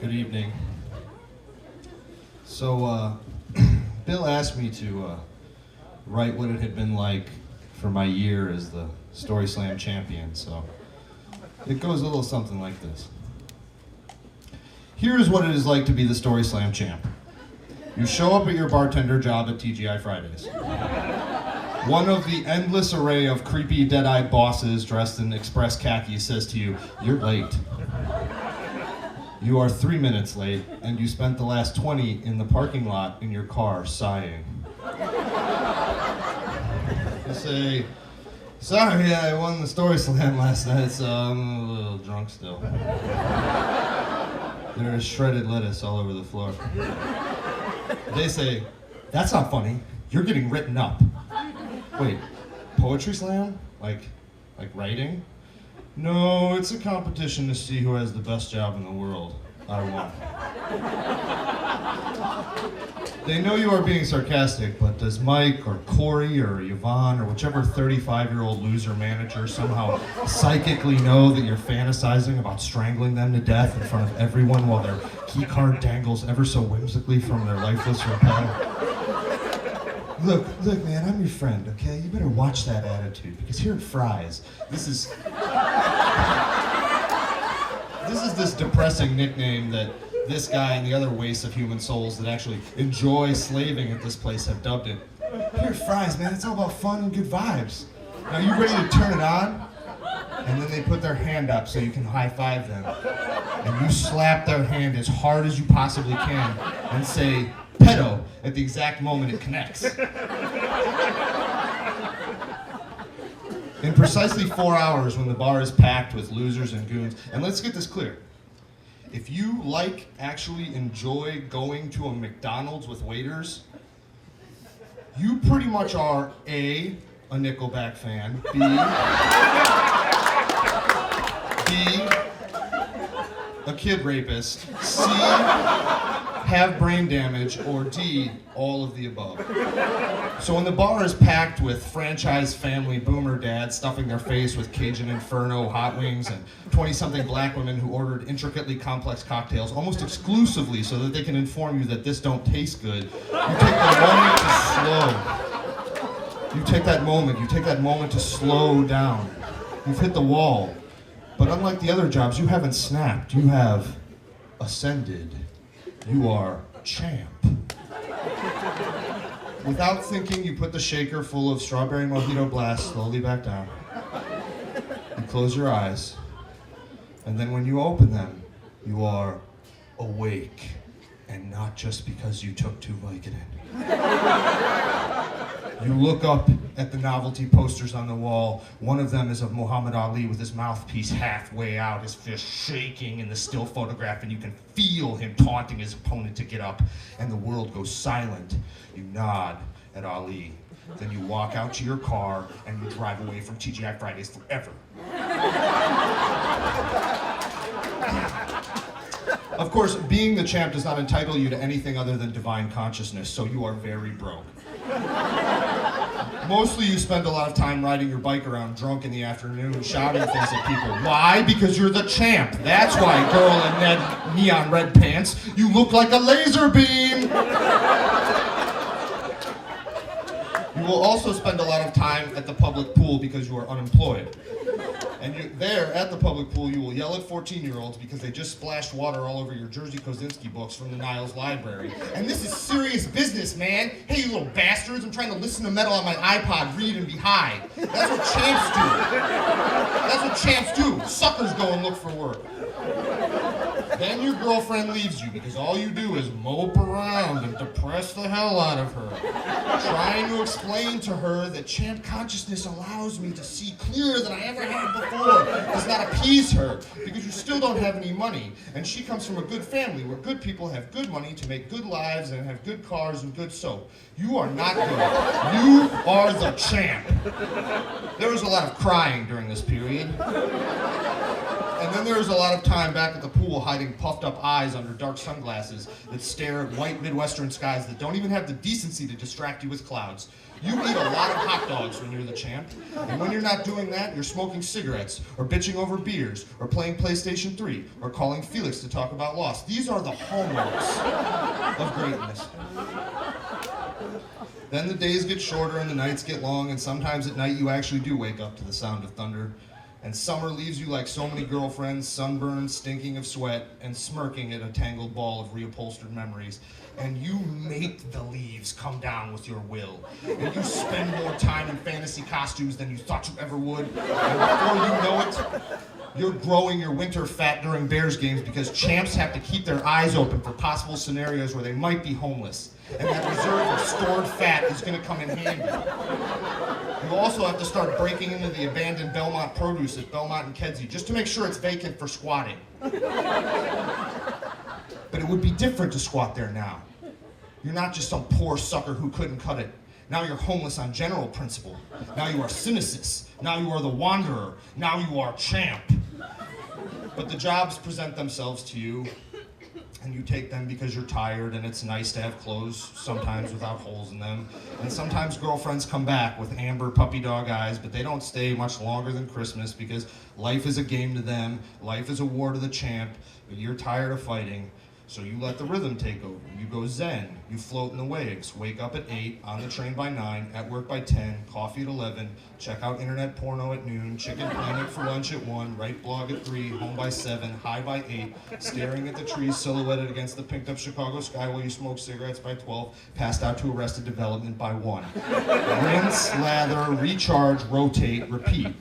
Good evening. So, Bill asked me to write what it had been like for my year as the Story Slam champion, so it goes a little something like this. Here's what it is like to be the Story Slam champ. You show up at your bartender job at TGI Fridays. One of the endless array of creepy, dead-eyed bosses dressed in express khakis says to you, "You're late." You are 3 minutes late, and you spent the last 20 in the parking lot in your car sighing. You say, "Sorry, I won the Story Slam last night, so I'm a little drunk still." There is shredded lettuce all over the floor. They say, "That's not funny, you're getting written up." Wait, poetry slam? Like writing? No, it's a competition to see who has the best job in the world. I won. They know you are being sarcastic, but does Mike or Corey or Yvonne or whichever 35-year-old loser manager somehow psychically know that you're fantasizing about strangling them to death in front of everyone while their key card dangles ever so whimsically from their lifeless lapel? Look, man, I'm your friend, okay? You better watch that attitude, because here at Fry's, this is this depressing nickname that this guy and the other wastes of human souls that actually enjoy slaving at this place have dubbed it. Here at Fry's, man, it's all about fun and good vibes. Now, you ready to turn it on? And then they put their hand up so you can high-five them. And you slap their hand as hard as you possibly can and say, "Pedo," at the exact moment it connects. In precisely 4 hours, when the bar is packed with losers and goons, and let's get this clear, if you actually enjoy going to a McDonald's with waiters, you pretty much are A, a Nickelback fan, B, a kid rapist, C, have brain damage, or D, all of the above. So when the bar is packed with franchise family boomer dads stuffing their face with Cajun Inferno hot wings and 20-something black women who ordered intricately complex cocktails almost exclusively so that they can inform you that this don't taste good, you take that moment to slow down. You've hit the wall. But unlike the other jobs, you haven't snapped. You have ascended. You are champ. Without thinking, you put the shaker full of strawberry mojito blast slowly back down. You close your eyes. And then when you open them, you are awake. And not just because you took 2 Vicodin. You look up at the novelty posters on the wall. One of them is of Muhammad Ali with his mouthpiece halfway out, his fist shaking in the still photograph, and you can feel him taunting his opponent to get up, and the world goes silent. You nod at Ali. Then you walk out to your car, and you drive away from TGI Fridays forever. Of course, being the champ does not entitle you to anything other than divine consciousness, so you are very broke. Mostly you spend a lot of time riding your bike around drunk in the afternoon, shouting things at people. Why? Because you're the champ. That's why, girl in neon red pants, you look like a laser beam. You will also spend a lot of time at the public pool because you are unemployed. And there, at the public pool, you will yell at 14-year-olds because they just splashed water all over your Jerzy Kosinski books from the Niles Library. And this is serious business, man. Hey, you little bastards, I'm trying to listen to metal on my iPod, read, and be high. That's what champs do. Suckers go and look for work. Then your girlfriend leaves you because all you do is mope around and depress the hell out of her, trying to explain to her that champ consciousness allows me to see clearer than I ever have before. Does not appease her because you still don't have any money, and she comes from a good family where good people have good money to make good lives and have good cars and good soap. You are not good. You are the champ. There was a lot of crying during this period. And then there's a lot of time back at the pool hiding puffed up eyes under dark sunglasses that stare at white Midwestern skies that don't even have the decency to distract you with clouds. You eat a lot of hot dogs when you're the champ, and when you're not doing that, you're smoking cigarettes, or bitching over beers, or playing PlayStation 3, or calling Felix to talk about Lost. These are the hallmarks of greatness. Then the days get shorter and the nights get long, and sometimes at night you actually do wake up to the sound of thunder. And summer leaves you like so many girlfriends, sunburned, stinking of sweat, and smirking at a tangled ball of reupholstered memories. And you make the leaves come down with your will. And you spend more time in fantasy costumes than you thought you ever would. And before you know it, you're growing your winter fat during Bears games because champs have to keep their eyes open for possible scenarios where they might be homeless. And that reserve of stored fat is going to come in handy. You also have to start breaking into the abandoned Belmont produce at Belmont and Kedzie just to make sure it's vacant for squatting. But it would be different to squat there now. You're not just some poor sucker who couldn't cut it. Now you're homeless on general principle. Now you are Cynicus. Now you are the Wanderer. Now you are Champ. But the jobs present themselves to you, and you take them because you're tired and it's nice to have clothes, sometimes without holes in them. And sometimes girlfriends come back with amber puppy dog eyes, but they don't stay much longer than Christmas because life is a game to them, life is a war to the champ, but you're tired of fighting. So you let the rhythm take over. You go zen. You float in the waves. Wake up at 8, on the train by 9, at work by 10, coffee at 11, check out internet porno at noon, Chicken Planet for lunch at 1, write blog at 3, home by 7, high by 8, staring at the trees silhouetted against the pinked up Chicago sky while you smoke cigarettes by 12, passed out to Arrested Development by 1. Rinse, lather, recharge, rotate, repeat.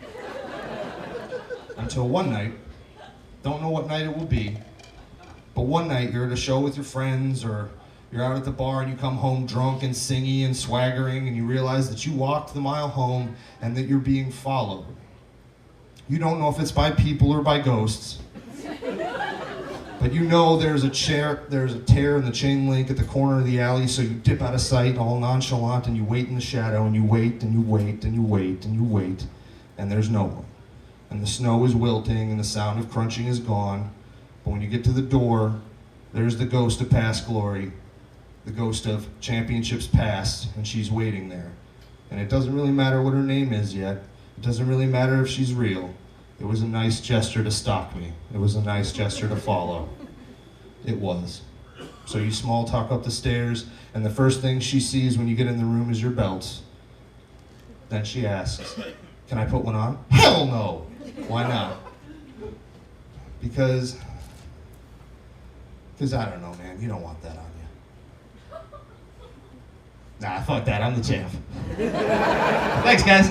Until one night, don't know what night it will be, but one night you're at a show with your friends, or you're out at the bar and you come home drunk and singy and swaggering, and you realize that you walked the mile home and that you're being followed. You don't know if it's by people or by ghosts, but you know there's a tear in the chain link at the corner of the alley, so you dip out of sight all nonchalant and you wait in the shadow, and you wait and you wait and you wait and you wait, and there's no one. And the snow is wilting and the sound of crunching is gone. But when you get to the door, there's the ghost of past glory, the ghost of championships past, and she's waiting there. And it doesn't really matter what her name is yet. It doesn't really matter if she's real. It was a nice gesture to stalk me. It was a nice gesture to follow. It was. So you small talk up the stairs, and the first thing she sees when you get in the room is your belts. Then she asks, "Can I put one on?" Hell no! Why not? Because I don't know, man, you don't want that on you. Nah, fuck that, I'm the champ. Thanks, guys.